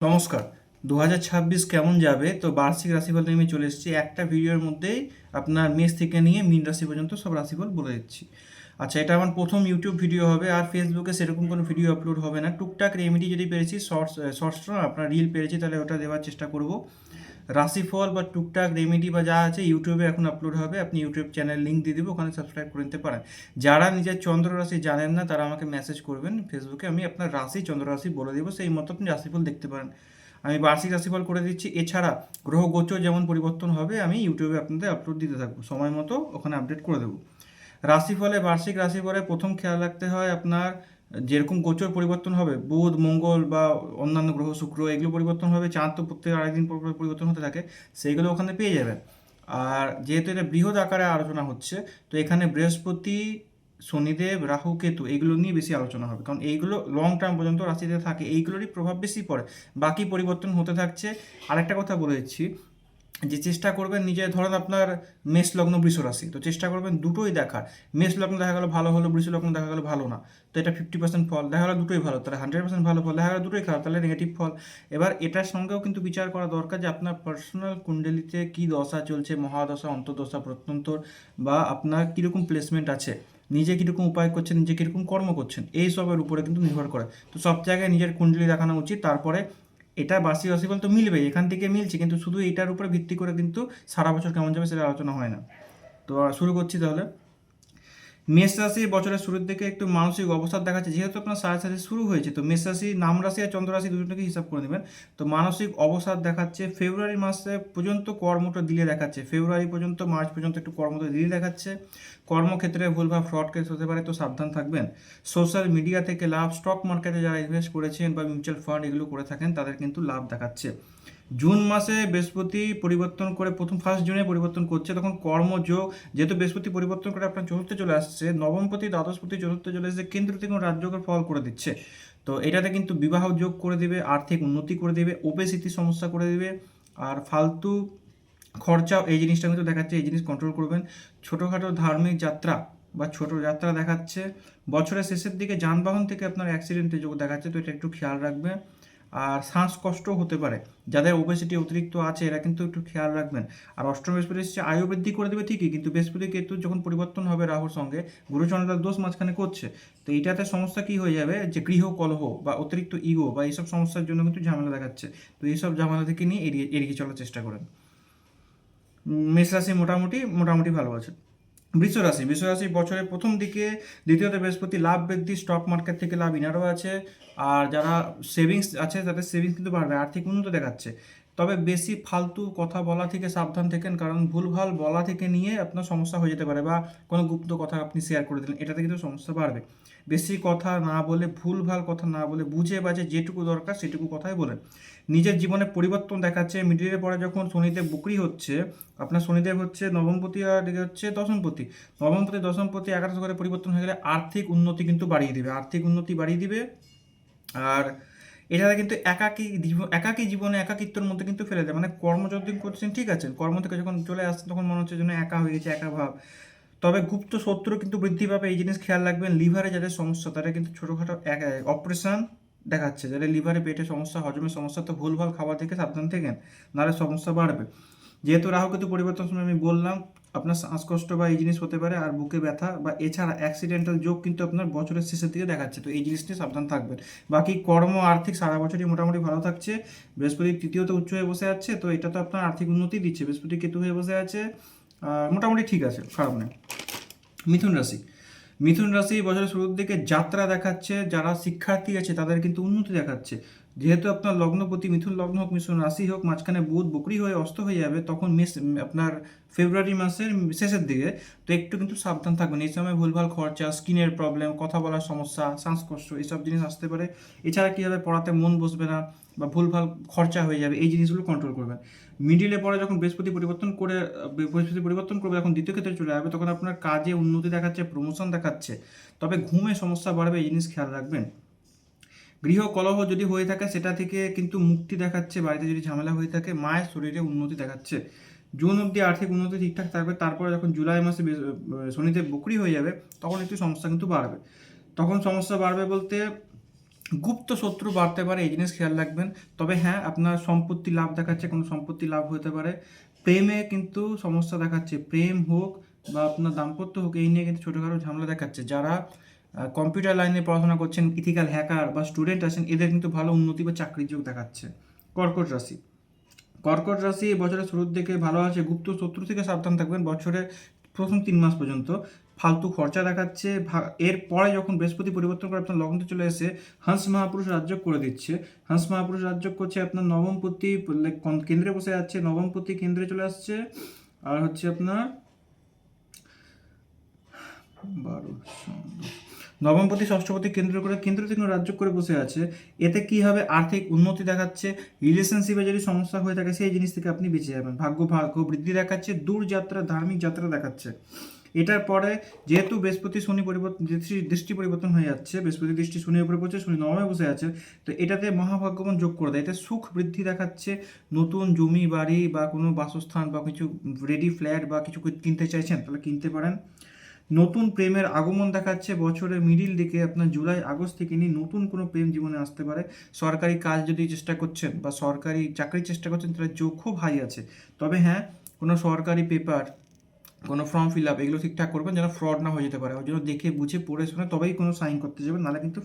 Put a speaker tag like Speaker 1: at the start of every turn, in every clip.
Speaker 1: নমস্কার। 2026 কেমন যাবে? তো বার্ষিক রাশিফল নিয়ে আমি চলে এসেছি। একটা ভিডিওর মধ্যেই আপনার মেষ থেকে নিয়ে মীন রাশি পর্যন্ত সব রাশিফল বলে দিচ্ছি। আচ্ছা, এটা আমার প্রথম ইউটিউব ভিডিও হবে, আর ফেসবুকে সেরকম কোনো ভিডিও আপলোড হবে না। টুকটাক রেমেডি যদি পেরেছি, শর্টস না আপনার রিল পেরেছি, তাহলে ওটা দেওয়ার চেষ্টা করব। রাশিফল বা টুকটাক রেমেডি বা যা আছে ইউটিউবে এখন আপলোড হবে। আপনি ইউটিউব চ্যানেল লিঙ্ক দিয়ে দেবো, ওখানে সাবস্ক্রাইব করে নিতে পারেন। যারা নিজের চন্দ্র রাশি জানেন না, তারা আমাকে মেসেজ করবেন ফেসবুকে, আমি আপনার রাশি চন্দ্র রাশি বলে দেবো, সেই মতো আপনি রাশিফল দেখতে পারেন। আমি বার্ষিক রাশিফল করে দিচ্ছি। এছাড়া গ্রহ গোচর যেমন পরিবর্তন হবে, আমি ইউটিউবে আপনাদের আপলোড দিতে থাকবো, সময় মতো ওখানে আপডেট করে দেবো। রাশিফলে বার্ষিক রাশিফলে প্রথম খেয়াল রাখতে হয় আপনার, যেরকম গোচর পরিবর্তন হবে, বুধ মঙ্গল বা অন্যান্য গ্রহ শুক্র এগুলো পরিবর্তন হবে, চাঁদ তো প্রত্যেক আড়াই দিন পর পর পরিবর্তন হতে থাকে, সেইগুলো ওখানে পেয়ে যাবেন। আর যেহেতু এটা বৃহৎ আকারে আলোচনা হচ্ছে, তো এখানে বৃহস্পতি, শনিদেব, রাহু, কেতু এইগুলো নিয়ে বেশি আলোচনা হবে, কারণ এইগুলো লং টার্ম পর্যন্ত রাশিতে থাকে, এইগুলোরই প্রভাব বেশি পড়ে। বাকি পরিবর্তন হতে থাকছে। আরেকটা কথা বলে দিচ্ছি, যে চেষ্টা করবেন নিজে, ধরেন আপনার মেষ লগ্ন বৃষ রাশি, তো চেষ্টা করবেন দুটোই দেখার। মেষ লগ্ন দেখা গেলো ভালো হলো, বৃষ লগ্ন দেখা গেলো ভালো না, তো এটা 50% ফল দেখা গেলো দুটোই ভালো, তাহলে 100% ভালো ফল দেখা গেলো দুটোই খারাপ, তাহলে নেগেটিভ ফল। এবার এটার সঙ্গেও কিন্তু বিচার করা দরকার যে আপনার পার্সোনাল কুণ্ডলিতে কী দশা চলছে, মহাদশা, অন্তর্দশা, প্রত্যন্তর, বা আপনার কীরকম প্লেসমেন্ট আছে, নিজে কীরকম উপায় করছেন, নিজে কীরকম কর্ম করছেন, এই সবের উপরে কিন্তু নির্ভর করে। তো সব জায়গায় নিজের কুণ্ডলী দেখানো উচিত। তারপরে এটা বার্ষিক রাশিফল তো মিলবে, এখান থেকে মিলছে, কিন্তু শুধু এটার উপরে ভিত্তি করে কিন্তু সারা বছর কেমন যাবে সেটা আলোচনা হয় না। তো শুরু করছি তাহলে। মেষ রাশি বছরের শুরুর দিকে একটু মানসিক অবসাদ দেখাচ্ছে, যেহেতু আপনার সাড়ে সাথে শুরু হয়েছে, তো মেষ রাশি নাম রাশি আর চন্দ্র রাশি দুটোকে হিসাব করে নেবেন। তো মানসিক অবসাদ দেখাচ্ছে। ফেব্রুয়ারি মাসে পর্যন্ত কর্মটা দিলে দেখাচ্ছে, ফেব্রুয়ারি পর্যন্ত মার্চ পর্যন্ত একটু কর্মটা দিলে দেখাচ্ছে। কর্মক্ষেত্রে ভুল বা ফ্রড কেস হতে পারে, তো সাবধান থাকবেন। সোশ্যাল মিডিয়া থেকে লাভ, স্টক মার্কেটে যারা ইনভেস্ট করেছেন বা মিউচুয়াল ফান্ড এগুলো করে থাকেন, তাদের কিন্তু লাভ দেখাচ্ছে। জুন মাসে বৃহস্পতি পরিবর্তন করে, প্রথম 1 জুনে পরিবর্তন করছে, তখন কর্মযোগ, যেহেতু বৃহস্পতি পরিবর্তন করে আপনার চতুর্থে চলে আসছে, নবমপতি দ্বাদশপতি চতুর্থে চলে এসেছে, কেন্দ্র থেকে রাজযোগের ফল করে দিচ্ছে। তো এটাতে কিন্তু বিবাহ যোগ করে দেবে, আর্থিক উন্নতি করে দেবে, ওবেসিটি সমস্যা করে দেবে, আর ফালতু খরচা এই জিনিসটা কিন্তু দেখাচ্ছে, এই জিনিস কন্ট্রোল করবেন। ছোটোখাটো ধার্মিক যাত্রা বা ছোট যাত্রা দেখাচ্ছে। বছরের শেষের দিকে যানবাহন থেকে আপনার অ্যাক্সিডেন্টের যোগ দেখাচ্ছে, তো এটা একটু খেয়াল রাখবে। আর শ্বাসকষ্টও হতে পারে, যাদের ওবেসিটি অতিরিক্ত আছে এরা কিন্তু একটু খেয়াল রাখবেন। আর অষ্টম বৃহস্পতি এসেছে, আয়ু বৃদ্ধি করে দেবে ঠিকই, কিন্তু বৃহস্পতি কেতু যখন পরিবর্তন হবে রাহুর সঙ্গে, গুরুচন্দ্রার দোষ মাঝখানে করছে, তো এইটাতে সমস্যা কি হয়ে যাবে, যে গৃহ কলহ বা অতিরিক্ত ইগো বা এইসব সমস্যার জন্য কিন্তু ঝামেলা দেখাচ্ছে। তো এইসব ঝামেলা থেকে নিয়ে এড়িয়ে এড়িয়ে চলার চেষ্টা করেন। মেষ রাশি মোটামুটি মোটামুটি ভালো আছে। বৃষ রাশি বছরের প্রথম দিকে দ্বিতীয়ত বৃহস্পতি লাভ বৃদ্ধি, স্টক মার্কেট থেকে লাভ ইনারও আছে। আর যারা সেভিংস আছে তাদের সেভিংস কিন্তু বাড়বে, আর্থিক উন্নতি দেখাচ্ছে। তবে বেশি ফালতু কথা বলা থেকে সাবধান থাকেন, কারণ ভুলভাল বলা থেকে নিয়ে আপনার সমস্যা হয়ে যেতে পারে, বা কোনো গুপ্ত কথা আপনি শেয়ার করে দিলেন, এটাতে কিন্তু সমস্যা বাড়বে। বেশি কথা না বলে, ভুলভাল কথা না বলে, বুঝে বাজে যেটুকু দরকার সেটুকু কথাই বলেন। নিজের জীবনে পরিবর্তন দেখাচ্ছে। মিডিলের পরে যখন শনিদেব বকরি হচ্ছে, আপনার শনিদেব হচ্ছে নবমপতি আর এদিকে হচ্ছে দশমপতি। নবমপতি দশমপতি একাদশ ঘরে পরিবর্তন হয়ে গেলে আর্থিক উন্নতি কিন্তু বাড়িয়ে দিবে, আর্থিক উন্নতি বাড়িয়ে দিবে। আর এছাড়া কিন্তু একাকী জীবনে একাকিত্বের মধ্যে কিন্তু ফেলে দেয়, মানে কর্ম যতদিন করছেন ঠিক আছে, কর্ম থেকে যখন চলে আসছে তখন মনে হচ্ছে যেন একা হয়ে গেছে, একা ভাব। তবে গুপ্ত শত্রু কিন্তু বৃদ্ধি পাবে, এই জিনিস খেয়াল রাখবেন। লিভারে যাদের সমস্যা তারা কিন্তু ছোটোখাটো অপারেশন দেখাচ্ছে, যাদের লিভারে পেটে সমস্যা, হজমের সমস্যা, তো ভুলভাল খাবার থেকে সাবধান থাকেন, নাহলে সমস্যা বাড়বে। যেহেতু রাহু কেতু পরিবর্তন সময় আমি বললাম, আপনার শ্বাসকষ্ট বা এই জিনিস হতে পারে, আর বুকে ব্যথা বা এছাড়া অ্যাক্সিডেন্টাল যোগ কিন্তু আপনার বছরের শেষের দিকে দেখাচ্ছে, তো এই জিনিস নিয়ে সাবধান থাকবেন। বাকি কর্ম আর্থিক সারা বছরই মোটামুটি ভালো থাকছে। বৃহস্পতি তৃতীয়ত উচ্চ হয়ে বসে আছে, তো এটা তো আপনার আর্থিক উন্নতি দিচ্ছে। বৃহস্পতি কেতু হয়ে বসে আছে, মোটামুটি ঠিক আছে, খারাপ নয়। মিথুন রাশি মিথুন রাশি বছরের শুরুর দিকে যাত্রা দেখাচ্ছে, যারা শিক্ষার্থী আছে তাদের কিন্তু উন্নতি দেখাচ্ছে। যেহেতু আপনার লগ্নপতি মিথুন লগ্ন হোক, মিথুন রাশি হোক, মাঝখানে বুধ বকরি হয়ে অস্ত হয়ে যাবে, তখন আপনার ফেব্রুয়ারি মাসের শেষের দিকে, তো একটু কিন্তু সাবধান থাকবেন। এই সময় ভুলভাল খরচা, স্কিনের প্রবলেম, কথা বলার সমস্যা, শ্বাসকষ্ট এইসব জিনিস আসতে পারে। এছাড়া কী হবে, পড়াতে মন বসবে না বা ভুলভাল খরচা হয়ে যাবে, এই জিনিসগুলো কন্ট্রোল করবেন। মিডিলে পরে যখন বৃহস্পতি পরিবর্তন করবে, যখন দ্বিতীয় ক্ষেত্রে চলে যাবে, তখন আপনার কাজে উন্নতি দেখাচ্ছে, প্রমোশন দেখাচ্ছে। তবে ঘুমে সমস্যা বাড়বে, এই জিনিস খেয়াল রাখবেন। গৃহ কলহ যদি হয়ে থাকে সেটা থেকে কিন্তু মুক্তি দেখাচ্ছে, বাড়িতে যদি ঝামেলা হয়ে থাকে মায়ের শরীরে উন্নতি দেখাচ্ছে। জুন অবধি আর্থিক উন্নতি ঠিকঠাক থাকবে, তারপরে যখন জুলাই মাসে শনিদেব বকরি হয়ে যাবে, তখন একটু সমস্যা কিন্তু বাড়বে। তখন সমস্যা বাড়বে বলতে গুপ্ত শত্রু বাড়তে পারে, এই জিনিস খেয়াল রাখবেন। তবে হ্যাঁ, আপনার সম্পত্তি লাভ দেখাচ্ছে, কোনো সম্পত্তি লাভ হতে পারে। প্রেমে কিন্তু সমস্যা দেখাচ্ছে, প্রেম হোক বা আপনার দাম্পত্য হোক, এই নিয়ে কিন্তু ছোটোখাটো ঝামেলা দেখাচ্ছে। যারা কম্পিউটার লাইনে পড়াশোনা করছেন, ইথিক্যাল হ্যাকার বা স্টুডেন্ট আছেন, এদের কিন্তু ভালো উন্নতি বা চাকরির যোগ দেখাচ্ছে। কর্কট রাশি, কর্কট রাশি বছরের শুরুর দিকে ভালো আছে, গুপ্ত শত্রু থেকে সাবধান থাকবেন বছরের প্রথম 3 মাস পর্যন্ত। ফালতু খরচা দেখাচ্ছে। এর পরে যখন বৃহস্পতি পরিবর্তন করে আপনার লগ্নতে চলে এসে হংস মহাপুরুষ রাজযোগ করে দিচ্ছে, হংস মহাপুরুষ রাজযোগ করছে আপনার নবমপতি কেন্দ্রে বসে যাচ্ছে, নবমপতি কেন্দ্রে চলে আসছে। আর হচ্ছে আপনার 12 নবমপতি ষষ্ঠপতি কেন্দ্র করে কেন্দ্র থেকে রাজ্য করে বসে আছে। এতে কি হবে, আর্থিক উন্নতি দেখাচ্ছে। রিলেশনশিপে যদি সমস্যা হয়ে থাকে সেই জিনিস থেকে আপনি বেঁচে যাবেন। ভাগ্য বৃদ্ধি দেখাচ্ছে। দূর যাত্রা, ধার্মিক যাত্রা দেখাচ্ছে। এটার পরে যেহেতু বৃহস্পতি শনি পরিবর্তন, দৃষ্টি পরিবর্তন হয়ে যাচ্ছে, বৃহস্পতি দৃষ্টি শনির উপরে পড়ছে, শনি নবমে বসে আছে, তো এটাতে মহাভাগ্যবান যোগ করে দেয়। এতে সুখ বৃদ্ধি দেখাচ্ছে। নতুন জমি বাড়ি বা কোনো বাসস্থান বা কিছু রেডি ফ্ল্যাট বা কিছু কিনতে চাইছেন, তাহলে কিনতে পারেন। নতুন প্রেমের আগমন দেখাচ্ছে বছরের মিডিল দিকে, আপনার জুলাই আগস্ট থেকে নিয়ে নতুন কোনো প্রেম জীবনে আসতে পারে। সরকারি কাজ যদি চেষ্টা করছেন বা সরকারি চাকরির চেষ্টা করছেন, তাহলে যোগ খুব হাই আছে। তবে হ্যাঁ, কোনো সরকারি পেপার, কোনো ফর্ম ফিল আপ, এগুলো ঠিকঠাক করবেন যেন ফ্রড না হয়ে যেতে পারে। ওই জন্য দেখে বুঝে পড়ে শুনে তবেই কোনো সাইন করতে যাবেন, নাহলে কিন্তু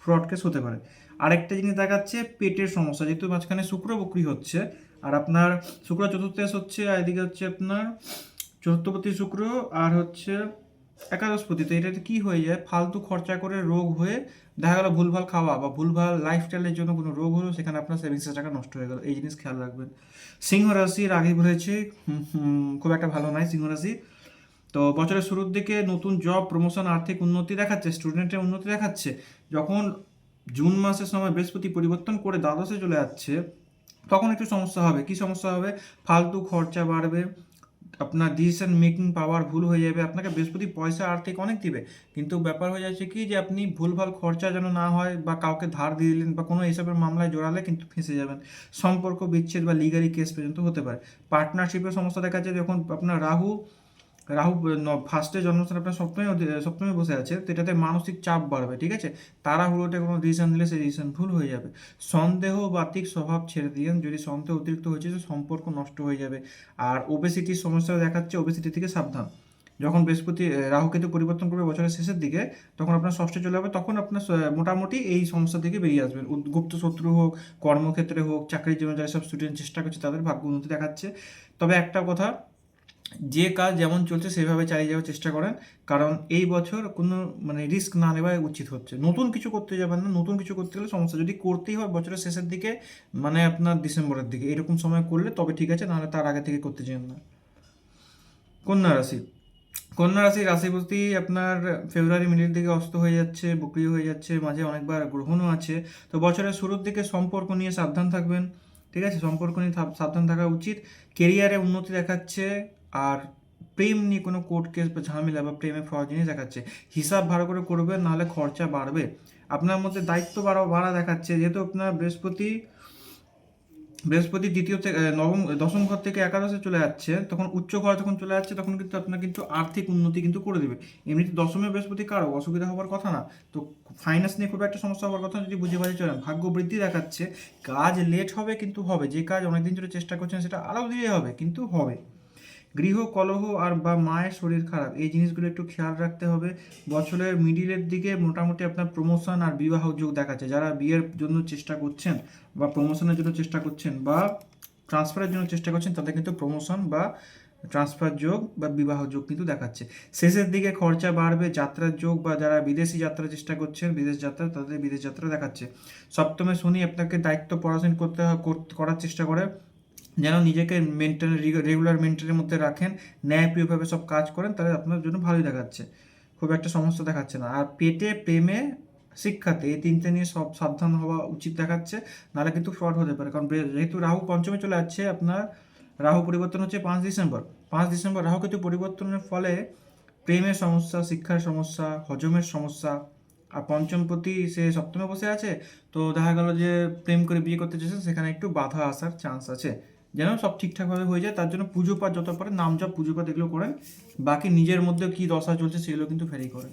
Speaker 1: ফ্রড কেস হতে পারে। আরেকটা জিনিস দেখাচ্ছে পেটের সমস্যা, যেহেতু মাঝখানে শুক্র বক্রি হচ্ছে, আর আপনার শুক্র চতুর্থ হচ্ছে, আর এদিকে হচ্ছে আপনার চতুর্থপতি শুক্র, আর হচ্ছে একাদশপতি। তো এটাতে কি হয়ে যায়, ফালতু খরচা করে রোগ হয়ে দেখা গেলো ভুলভাল খাওয়া বা ভুলভাল লাইফস্টাইলের জন্য কোনো রোগ হলো, সেখানে আপনার সেভিংসের টাকা নষ্ট হয়ে গেল। এই জিনিস খেয়াল রাখবেন। সিংহ রাশির আগে বলেছে খুব একটা ভালো নয় সিংহ রাশি। তো বছরের শুরুর দিকে নতুন জব, প্রমোশন, আর্থিক উন্নতি দেখাচ্ছে, স্টুডেন্টের উন্নতি দেখাচ্ছে। যখন জুন মাসের সময় বৃহস্পতি পরিবর্তন করে দ্বাদশে চলে যাচ্ছে, তখন একটু সমস্যা হবে। কি সমস্যা হবে, ফালতু খরচা বাড়বে, আপনার ডিসিশন মেকিং পাওয়ার ভুল হয়ে যাবে। আপনাকে বৃহস্পতি পয়সা আর্থিক অনেক দিবে, কিন্তু ব্যাপার হয়ে যাচ্ছে কি যে আপনি ভুলভাল খরচা যেন না হয়, বা কাউকে ধার দিয়ে দিলেন বা কোনো এসবের মামলায় জড়ালে কিন্তু ফেঁসে যাবেন। সম্পর্ক বিচ্ছেদ বা লিগালি কেস পর্যন্ত হতে পারে। পার্টনারশিপের সমস্যা দেখা যাচ্ছে, যখন আপনার রাহু রাহু ফার্স্টে জন্মস্থান আপনার সপ্তমে বসে আছে, তো এটাতে মানসিক চাপ বাড়বে, ঠিক আছে। তাড়াহুড়োতে কোনো ডিসিশন নিলে সেই ডিসিশন ভুল হয়ে যাবে। সন্দেহ বাতিক স্বভাব ছেড়ে দিন, যদি সন্দেহ অতিরিক্ত হয়েছে তো সম্পর্ক নষ্ট হয়ে যাবে। আর ওবেসিটির সমস্যা দেখাচ্ছে, ওবেসিটি থেকে সাবধান। যখন বৃহস্পতি রাহুকেতু পরিবর্তন করবে বছরের শেষের দিকে, তখন আপনার ষষ্ঠে চলে যাবে, তখন আপনার মোটামুটি এই সমস্যা থেকে বেরিয়ে আসবেন। গুপ্ত শত্রু হোক, কর্মক্ষেত্রে হোক, চাকরির জন্য যারা সব স্টুডেন্ট চেষ্টা করছে, তাদের ভাগ্য উন্নতি দেখাচ্ছে। তবে একটা কথা, যে কাজ যেমন চলছে সেভাবে চালিয়ে যাওয়ার চেষ্টা করেন, কারণ এই বছর কোনো রিস্ক না নেওয়া উচিত হচ্ছে। নতুন কিছু করতে যাবেন না, নতুন কিছু করতে গেলে সমস্যা। যদি করতেই হয় বছরের শেষের দিকে, আপনার ডিসেম্বরের দিকে এরকম সময় করলে তবে ঠিক আছে, নাহলে তার আগে থেকে করতে চান না। কন্যা রাশি, কন্যা রাশির রাশিপতি আপনার ফেব্রুয়ারি মিডিল দিকে অস্ত হয়ে যাচ্ছে, বক্রি হয়ে যাচ্ছে, মাঝে অনেকবার গ্রহণও আছে। তো বছরের শুরুর দিকে সম্পর্ক নিয়ে সাবধান থাকবেন, ঠিক আছে, সম্পর্ক নিয়ে সাবধান থাকা উচিত। কেরিয়ারে উন্নতি দেখাচ্ছে। আর প্রেম নিয়ে কোনো কোর্ট কেস বা ঝামেলা বা প্রেমে ফ্রড জিনিস দেখাচ্ছে। হিসাব ভালো করে করবেন, নাহলে খরচা বাড়বে। আপনার মধ্যে দায়িত্ব বাড়া দেখাচ্ছে, যেহেতু আপনার বৃহস্পতি দ্বিতীয় থেকে দশম ঘর থেকে একাদশে চলে যাচ্ছে, তখন উচ্চ ঘর যখন চলে যাচ্ছে, তখন কিন্তু আপনার কিন্তু আর্থিক উন্নতি কিন্তু করে দেবে। এমনিতে দশমে বৃহস্পতি কারো অসুবিধা হওয়ার কথা না, তো ফাইন্যান্স নিয়ে খুব একটা সমস্যা হওয়ার কথা না, যদি বুঝে বাজে চলেন। ভাগ্য বৃদ্ধি দেখাচ্ছে। কাজ লেট হবে কিন্তু হবে, যে কাজ অনেকদিন ধরে চেষ্টা করছেন সেটা আরও ধীরে হবে কিন্তু হবে। গৃহ কলহ আর বা মায়ের শরীর খারাপ, এই জিনিসগুলো একটু খেয়াল রাখতে হবে। বছরের মিডিলের দিকে মোটামুটি আপনার প্রমোশন আর বিবাহ যোগ দেখাচ্ছে। যারা বিয়ের জন্য চেষ্টা করছেন বা প্রমোশনের জন্য চেষ্টা করছেন বা ট্রান্সফারের জন্য চেষ্টা করছেন, তাদের কিন্তু প্রমোশন বা ট্রান্সফার যোগ বা বিবাহ যোগ কিন্তু দেখাচ্ছে। শেষের দিকে খরচা বাড়বে, যাত্রার যোগ, বা যারা বিদেশি যাত্রার চেষ্টা করছেন, বিদেশ যাত্রা, তাদের বিদেশ যাত্রা দেখাচ্ছে। সপ্তমে শনি আপনাকে দায়িত্ব পড়াশোনা করার চেষ্টা করে, যেন নিজেকে রেগুলার মেনটেনের মধ্যে রাখেন, ন্যায়প্রিয়ভাবে সব কাজ করেন, তাহলে আপনার জন্য ভালোই দেখাচ্ছে, খুব একটা সমস্যা দেখাচ্ছে না। আর পেটে, প্রেমে, শিক্ষাতে, এই তিনটে নিয়ে সব সাবধান হওয়া উচিত দেখাচ্ছে, নাহলে কিন্তু ফ্রড হতে পারে। কারণ যেহেতু রাহু পঞ্চমে চলে যাচ্ছে আপনার, রাহু পরিবর্তন হচ্ছে 5 ডিসেম্বর। 5 ডিসেম্বর রাহু কিন্তু পরিবর্তনের ফলে প্রেমের সমস্যা, শিক্ষার সমস্যা, হজমের সমস্যা। আর পঞ্চমপতি সে সপ্তমে বসে আছে, তো দেখা গেল যে প্রেম করে বিয়ে করতে চেয়েছেন, সেখানে একটু বাধা আসার চান্স আছে। যেন সব ঠিকঠাকভাবে হয়ে যায়, তার জন্য পুজো পাঠ যত পারে, নাম জপ, পুজো পাঠ এগুলো করেন। বাকি নিজের মধ্যে কী দশা চলছে সেগুলো কিন্তু ভেরি করেন।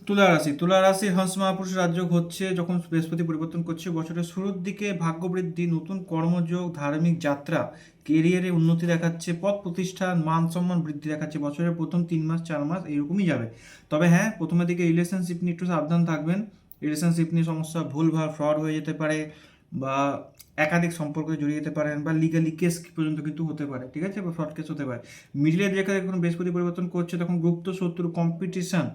Speaker 1: তুলা রাশি হংস মহাপুরুষ রাজযোগ হচ্ছে যখন বৃহস্পতি পরিবর্তন করছে বছরের শুরুর দিকে ভাগ্য বৃদ্ধি, নতুন কর্মযোগ, ধার্মিক যাত্রা, কেরিয়ারে উন্নতি দেখাচ্ছে, পদ প্রতিষ্ঠান, মান সম্মান বৃদ্ধি দেখাচ্ছে। বছরের প্রথম 3 মাস 4 মাস এইরকমই যাবে। তবে হ্যাঁ, প্রথমের দিকে রিলেশনশিপ নিয়ে একটু সাবধান থাকবেন। রিলেশনশিপ নিয়ে সমস্যা, ভুলভাল ফ্রড হয়ে যেতে পারে, বা একাধিক সম্পর্কে জড়িয়ে যেতে পারেন, বা লিগালি কেস পর্যন্ত কিন্তু হতে পারে, ঠিক আছে, বা ফ্রড কেস হতে পারে। মিডিলে যেখানে যখন বৃহস্পতি পরিবর্তন করছে তখন গুপ্ত শত্রু, কম্পিটিশন,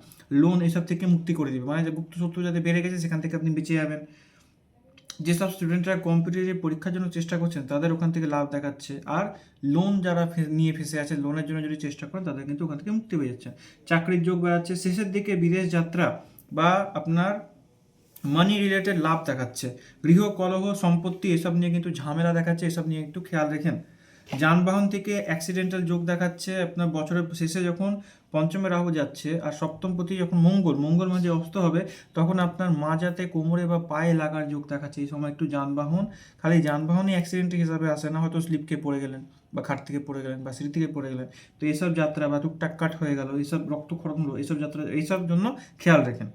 Speaker 1: লোন এসব থেকে মুক্তি করে দিবে। মানে যে গুপ্ত শত্রু যাতে বেড়ে গেছে সেখান থেকে আপনি বেঁচে যাবেন। যেসব স্টুডেন্টরা কম্পিটিটিভ পরীক্ষার জন্য চেষ্টা করছেন তাদের ওখান থেকে লাভ দেখাচ্ছে। আর লোন যারা নিয়ে ফেসে আছে, লোনের জন্য যদি চেষ্টা করেন তাদের কিন্তু ওখান থেকে মুক্তি পেয়ে যাচ্ছে। চাকরির যোগ বেড়াচ্ছে। শেষের দিকে বিদেশ যাত্রা বা আপনার মানি রিলেটেড লাভ দেখাচ্ছে। গৃহ কলহ, সম্পত্তি এসব নিয়ে কিন্তু ঝামেলা দেখাচ্ছে, এসব নিয়ে একটু খেয়াল রাখেন। যানবাহন থেকে অ্যাক্সিডেন্টাল যোগ দেখাচ্ছে। আপনার বছরের শেষে যখন পঞ্চমে রাহু যাচ্ছে আর সপ্তমপতি যখন মঙ্গল মাঝে অস্ত হবে, তখন আপনার মাজাতে, কোমরে বা পায়ে লাগার যোগ দেখাচ্ছে। এই সময় একটু যানবাহন, খালি যানবাহনই অ্যাক্সিডেন্ট হিসাবে আসে না, হয়তো স্লিপ খেয়ে পড়ে গেলেন বা খাট থেকে পড়ে গেলেন বা সিঁড়ি থেকে পড়ে গেলেন, তো এইসব যাত্রা বা টুকটাক কাট হয়ে গেল, এইসব রক্তক্ষরণ হলো, এইসব যাত্রা, এইসব জন্য খেয়াল রাখেন।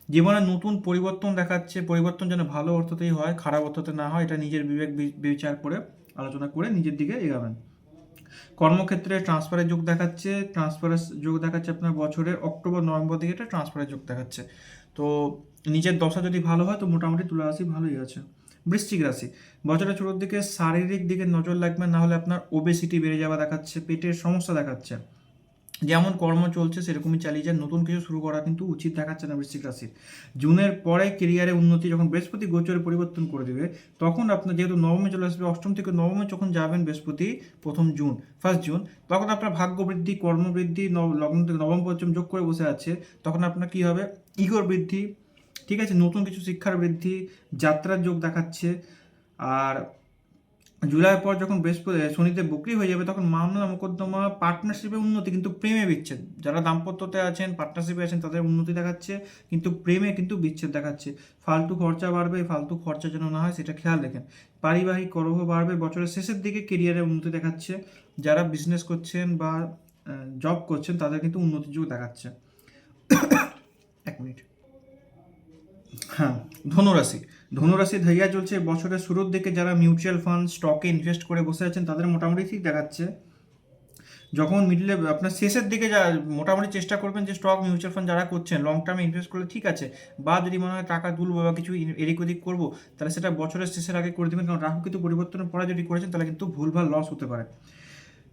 Speaker 1: জীবনে নতুন পরিবর্তন দেখাচ্ছে। পরিবর্তন যেন ভালো অর্থতেই হয়, খারাপ অর্থতে না হয়, এটা নিজের বিবেক বিচার করে, আলোচনা করে নিজের দিকে এগাবেন। কর্মক্ষেত্রে ট্রান্সফারের যোগ দেখাচ্ছে। ট্রান্সফারের যোগ দেখাচ্ছে আপনার বছরের অক্টোবর নভেম্বর দিকে এটা ট্রান্সফারের যোগ দেখাচ্ছে। তো নিজের দশা যদি ভালো হয় তো মোটামুটি তুলা রাশি ভালোই আছে। বৃশ্চিক রাশি, বছরের শুরুর দিকে শারীরিক দিকে নজর লাগবে, না হলে আপনার ওবেসিটি বেড়ে যাওয়া দেখাচ্ছে, পেটের সমস্যা দেখাচ্ছে। যেমন কর্ম চলছে সেরকমই চালিয়ে যান, নতুন কিছু শুরু করা কিন্তু উচিত দেখাচ্ছে না বৃশ্চিক রাশির। জুনের পরে কেরিয়ারে উন্নতি, যখন বৃহস্পতি গোচরে পরিবর্তন করে দেবে তখন আপনার যেহেতু নবমে চলে আসবে, অষ্টম থেকে নবমে যখন যাবেন বৃহস্পতি 1 জুন, তখন আপনার ভাগ্য বৃদ্ধি, কর্মবৃদ্ধি, লগ্ন থেকে নবম পঞ্চম যোগ করে বসে আছে, তখন আপনার কি হবে, ইগোর বৃদ্ধি, ঠিক আছে, নতুন কিছু শিক্ষার বৃদ্ধি, যাত্রার যোগ দেখাচ্ছে। আর জুলাই পর যখন বৃহস্পতি শনিতে বকরি হয়ে যাবে তখন মামলা মোকদ্দমা, পার্টনারশিপে উন্নতি, কিন্তু প্রেমে বিচ্ছেদ। যারা দাম্পত্যতে আছেন, পার্টনারশিপে আছেন, তাদের উন্নতি দেখাচ্ছে, কিন্তু প্রেমে কিন্তু বিচ্ছেদ দেখাচ্ছে। ফালতু খরচা বাড়বে, ফালতু খরচা যেন না হয় সেটা খেয়াল রাখেন। পারিবারিক কলহ বাড়বে। বছরের শেষের দিকে কেরিয়ারে উন্নতি দেখাচ্ছে। যারা বিজনেস করছেন বা জব করছেন তাদের কিন্তু উন্নতির যোগ দেখাচ্ছে। 1 মিনিট। হ্যাঁ, ধনুরাশি। ধনুরাশি ধাইয়া চলছে বছরের শুরুর দিকে। যারা মিউচুয়াল ফান্ড, স্টকে ইনভেস্ট করে বসে আছেন তাদের মোটামুটি ঠিক দেখাচ্ছে। যখন মিডলে আপনার শেষের দিকে যা মোটামুটি চেষ্টা করবেন যে স্টক মিউচুয়াল ফান্ড যারা করছেন লং টার্মে ইনভেস্ট করলে ঠিক আছে, বা যদি মনে হয় টাকা তুলবো বা কিছু এদিক ওদিক করবো, তাহলে সেটা বছরের শেষের আগে করে দেবেন, কারণ রাহু কিন্তু পরিবর্তনের পরে যদি করেছেন তাহলে কিন্তু ভুলভাল লস হতে পারে।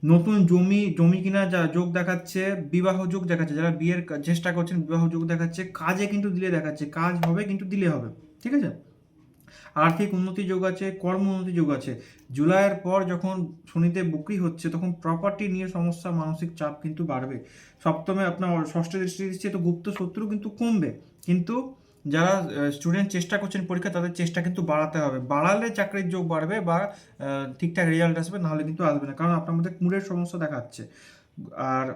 Speaker 1: নতুন জমি কিনা যা যোগ দেখাচ্ছে। বিবাহ যোগ দেখাচ্ছে। যারা বিয়ের চেষ্টা করছেন বিবাহ যোগ দেখাচ্ছে। কাজে কিন্তু দিলে দেখাচ্ছে, কাজ হবে কিন্তু দিলে হবে, ঠিক আছে। আর্থিক উন্নতি যোগ আছে, কর্ম উন্নতি যোগ আছে। জুলাইয়ের পর যখন শনিতে বকরি হচ্ছে তখন প্রপার্টি নিয়ে সমস্যা, মানসিক চাপ কিন্তু বাড়বে। সপ্তমে আপনার ষষ্ঠ দৃষ্টি দিচ্ছে, তো গুপ্ত শত্রু কিন্তু কমবে। কিন্তু যারা স্টুডেন্ট চেষ্টা করছেন পরীক্ষা, তাদের চেষ্টা কিন্তু বাড়াতে হবে। বাড়ালে চাকরির যোগ বাড়বে বা ঠিকঠাক রেজাল্ট আসবে, নাহলে কিন্তু আসবে না, কারণ আপনার মধ্যে কুড়ের সমস্যা দেখাচ্ছে। আর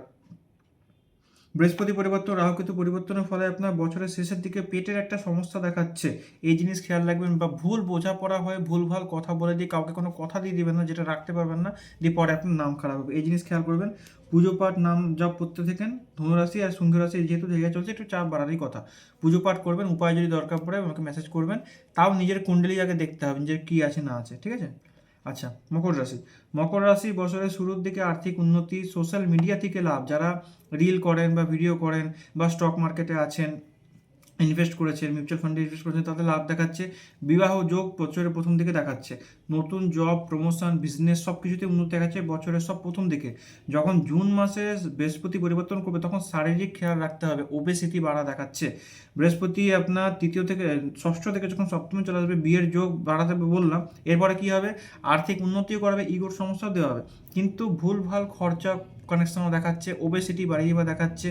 Speaker 1: বৃহস্পতি পরিবর্তন, রাহু কেতু পরিবর্তনের ফলে আপনার বছরের শেষের দিকে পেটের একটা সমস্যা দেখাচ্ছে। এই জিনিস খেয়াল রাখবেন। বা ভুল বোঝাপড়া হয়ে ভুলভাল কথা বলে দিয়ে কাউকে কোনো কথা দিয়ে দিবেন না যেটা রাখতে পারবেন না, দিয়ে পরে আপনার নাম খারাপ হবে, এই জিনিস খেয়াল করবেন। পুজো পাঠ, নাম জপ করতে থাকেন। ধনুরাশি আর সিংহ রাশি যেহেতু জায়গা চলছে, একটু চাপ বাড়ারই কথা। পুজো পাঠ করবেন, উপায় যদি দরকার পড়ে আমাকে মেসেজ করবেন। তাও নিজের কুণ্ডলী আগে দেখতে হবে নিজের কী আছে না আছে, ঠিক আছে। আচ্ছা, মকর রাশি বছরের শুরুর দিকে আর্থিক উন্নতি, সোশ্যাল মিডিয়া থেকে লাভ। যারা রিল করেন বা ভিডিও করেন বা স্টক মার্কেটে আছেন, ইনভেস্ট করেছেন, মিউচুয়াল ফান্ডে ইনভেস্ট করেছেন, তাদের লাভ দেখাচ্ছে। বিবাহ যোগ বছরের প্রথম দিকে দেখাচ্ছে। নতুন জব, প্রমোশন, বিজনেস সব কিছুতে উন্নতি দেখাচ্ছে বছরের সব প্রথম দিকে। যখন জুন মাসে বৃহস্পতি পরিবর্তন করবে তখন শারীরিক খেয়াল রাখতে হবে, ওবেসিটি বাড়া দেখাচ্ছে। বৃহস্পতি আপনার তৃতীয় থেকে ষষ্ঠ থেকে যখন সপ্তমে চলে আসবে, বিয়ের যোগ বাড়াতে হবে বললাম। এরপরে কি হবে, আর্থিক উন্নতিও করাবে, ইগোর সমস্যাও দেওয়া হবে, কিন্তু ভুলভাল খরচা কানেকশনও দেখাচ্ছে, ওবেসিটি বাড়িয়ে বা দেখাচ্ছে,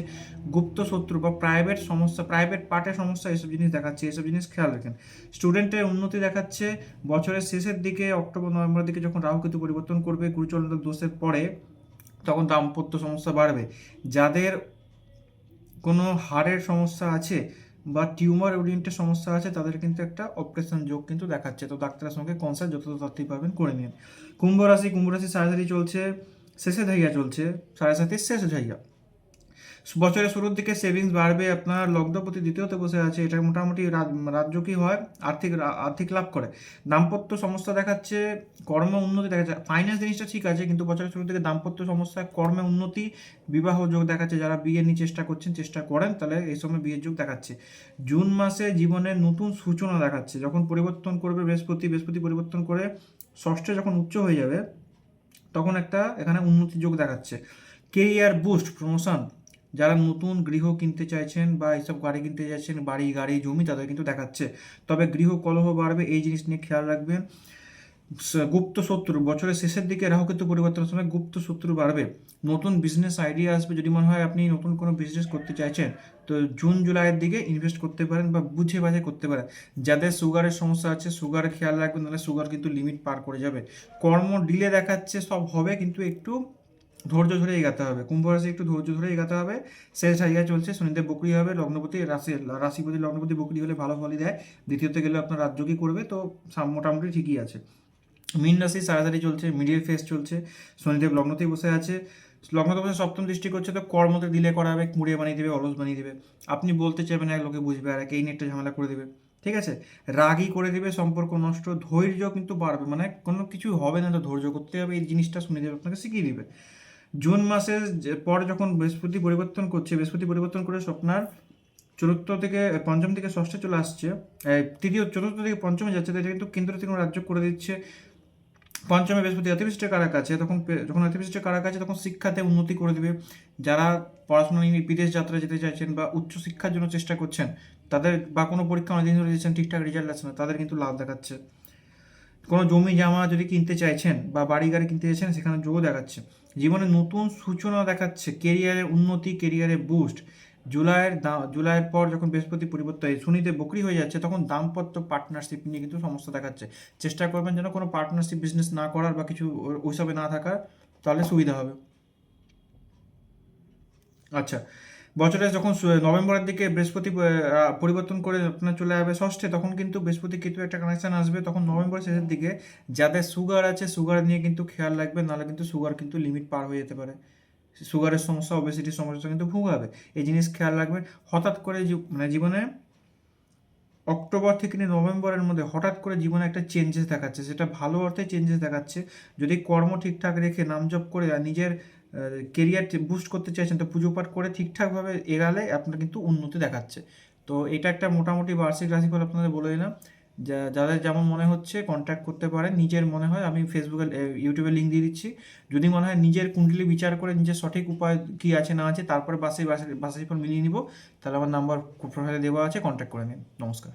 Speaker 1: গুপ্ত শত্রু বা প্রাইভেট সমস্যা, প্রাইভেট পার্টের সমস্যা, এসব জিনিস দেখাচ্ছে, এসব জিনিস খেয়াল রাখেন। স্টুডেন্টের উন্নতি দেখাচ্ছে বছরের শেষের দিকে, অক্টোবর নভেম্বরের দিকে যখন রাহু কেতু পরিবর্তন করবে গুরুচন্দ্র দোষের পরে, তখন দাম্পত্য সমস্যা বাড়বে। যাদের কোনো হাড়ের সমস্যা আছে বা টিউমার ওরিয়েন্টেড সমস্যা আছে তাদের কিন্তু একটা অপারেশন যোগ কিন্তু দেখাচ্ছে, তো ডাক্তারের সঙ্গে কনসাল্ট যত তাড়াতাড়ি পাবেন করে নিন। কুম্ভ রাশি সাড়ে চলছে, শেষে ধাইয়া চলছে, 7.5 শেষে ধাইয়া। বছরের শুরুর দিকে সেভিংস বাড়বে, আপনার লগ্নপতি দ্বিতীয়তে বসে আছে, এটা মোটামুটি রাজযোগী হয়, আর্থিক লাভ করে। দাম্পত্য সমস্যা দেখাচ্ছে, কর্ম উন্নতি দেখাচ্ছে। ফাইন্যান্স জিনিসটা ঠিক আছে, কিন্তু বছরের শুরু থেকে দাম্পত্য সমস্যা, কর্মে উন্নতি, বিবাহ যোগ দেখাচ্ছে। যারা বিয়ে নিয়ে চেষ্টা করছেন, চেষ্টা করেন, তাহলে এই সময় বিয়ের যোগ দেখাচ্ছে। জুন মাসে জীবনের নতুন সূচনা দেখাচ্ছে, যখন পরিবর্তন করবে বৃহস্পতি পরিবর্তন করে ষষ্ঠে যখন উচ্চ হয়ে যাবে, তখন একটা এখানে উন্নতি যোগ দেখাচ্ছে। কেরিয়ার বুস্ট, প্রমোশন, যারা নতুন গৃহ কিনতে চাইছেন বা এইসব গাড়ি কিনতে চাইছেন, গাড়ি জমি, তাদের কিন্তু দেখাচ্ছে। তবে গৃহ কলহ বাড়বে, এই জিনিস নিয়ে খেয়াল রাখবেন। গুপ্ত শত্রু, বছরের শেষের দিকে রাহুকেতু পরিবর্তনের সময় গুপ্ত শত্রু বাড়বে। নতুন বিজনেস আইডিয়া আসবে, যদি মনে হয় আপনি নতুন কোনো বিজনেস করতে চাইছেন, তো জুন জুলাইয়ের দিকে ইনভেস্ট করতে পারেন বা বুঝে বাঝে করতে পারেন। যাদের সুগারের সমস্যা আছে, সুগার খেয়াল রাখবেন, নাহলে সুগার কিন্তু লিমিট পার করে যাবে। কর্ম ডিলে দেখাচ্ছে, সব হবে, কিন্তু একটু ধৈর্য ধরে এগাতে হবে। কুম্ভ রাশি একটু ধৈর্য ধরে এগাতে হবে। শেষ জায়গায় চলছে, শনিদেব বকরি হবে, লগ্নপতি রাশিপতি লগ্নপতি বকরি হলে ভালো ফলই দেয়। দ্বিতীয়তে গেলে আপনার রাজযোগী করবে, তো মোটামুটি ঠিকই আছে। মীন রাশি সারাসারি চলছে, মিডিল ফেস চলছে, শনিদেব লগ্নতেই বসে আছে। লগ্নতে বসে সপ্তম দৃষ্টি করছে, তো কর্মতে দিলে করাবে, কুঁড়িয়ে বানিয়ে দেবে, অলস বানিয়ে দেবে। আপনি বলতে চাইবেন, এক লোকে বুঝবে, আর এই নিয়ে একটা ঝামেলা করে দেবে। ঠিক আছে, রাগই করে দেবে, সম্পর্ক নষ্ট। ধৈর্য কিন্তু বাড়বে, মানে কোনো কিছু হবে না তো ধৈর্য করতে হবে, এই জিনিসটা শনিদেব আপনাকে শিখিয়ে দিবে। জুন মাসের পর যখন বৃহস্পতি পরিবর্তন করে স্বপ্নার চতুর্থ থেকে পঞ্চম থেকে ষষ্ঠে চলে আসছে, চতুর্থ থেকে পঞ্চমে যাচ্ছে, তাই এটা কিন্তু কেন্দ্র থেকে রাজ্য করে দিচ্ছে। পঞ্চমে বৃহস্পতি অতিবৃষ্টির কারক আছে, যখন অতিবৃষ্টির কারক আছে, তখন শিক্ষাতে উন্নতি করে দেবে। যারা পড়াশোনা নিয়ে বিদেশ যাত্রা যেতে চাইছেন বা উচ্চ শিক্ষার জন্য চেষ্টা করছেন, তাদের বা কোনো পরীক্ষা অনেকদিন ধরে দিচ্ছেন, ঠিকঠাক রেজাল্ট আসছে না, তাদের কিন্তু লাভ দেখাচ্ছে। কোনো জমি জামা যদি কিনতে চাইছেন বা বাড়ি গাড়ি কিনতে চাইছেন, সেখানে যোগও দেখাচ্ছে। জীবনে নতুন সূচনা দেখাচ্ছে, কেরিয়ারে উন্নতি, কেরিয়ারে বুস্ট। জুলাইয়ের পর যখন বৃহস্পতি পরিবর্তন শনিতে বকরি হয়ে যাচ্ছে, তখন দাম্পত্য পার্টনারশিপ নিয়ে কিন্তু সমস্যা দেখাচ্ছে। চেষ্টা করবেন যেন কোনো পার্টনারশিপ বিজনেস না করার বা কিছু ওইসবে না থাকার, তাহলে সুবিধা হবে। আচ্ছা, বছরে যখন নভেম্বরের দিকে বৃহস্পতি পরিবর্তন করে আপনার চলে যাবে ষষ্ঠে, তখন কিন্তু বৃহস্পতি কেতু একটা কানেকশন আসবে, তখন নভেম্বরের শেষের দিকে। যাদের সুগার আছে, সুগার নিয়ে কিন্তু খেয়াল রাখবেন, নাহলে কিন্তু সুগার কিন্তু লিমিট পার হয়ে যেতে পারে। সুগারের সমস্যা, ওবেসিটির সমস্যা কিন্তু ভোগাবে, এই জিনিস খেয়াল রাখবেন। হঠাৎ করে মানে জীবনে অক্টোবর থেকে নিয়ে নভেম্বরের মধ্যে হঠাৎ করে জীবনে একটা চেঞ্জেস দেখাচ্ছে, সেটা ভালো অর্থে চেঞ্জেস দেখাচ্ছে। যদি কর্ম ঠিকঠাক রেখে নামজপ করে আর নিজের কেরিয়ার বুস্ট করতে চাইছেন, তো পুজো পাঠ করে ঠিকঠাকভাবে এগালে আপনার কিন্তু উন্নতি দেখাচ্ছে। তো এটা একটা মোটামুটি বার্ষিক রাশিফল আপনাদের বলে দিলাম। যাদের যেমন মনে হচ্ছে কন্ট্যাক্ট করতে পারেন, নিজের মনে হয় আমি ফেসবুকে ইউটিউবে লিঙ্ক দিয়ে দিচ্ছি। যদি মনে হয় নিজের কুণ্ডলী বিচার করে নিজের সঠিক উপায় কী আছে না আছে, তারপরে বার্ষিক রাশিফল মিলিয়ে নিব, তাহলে আমার নাম্বার প্রোফাইলে দেওয়া আছে, কন্ট্যাক্ট করে নিন। নমস্কার।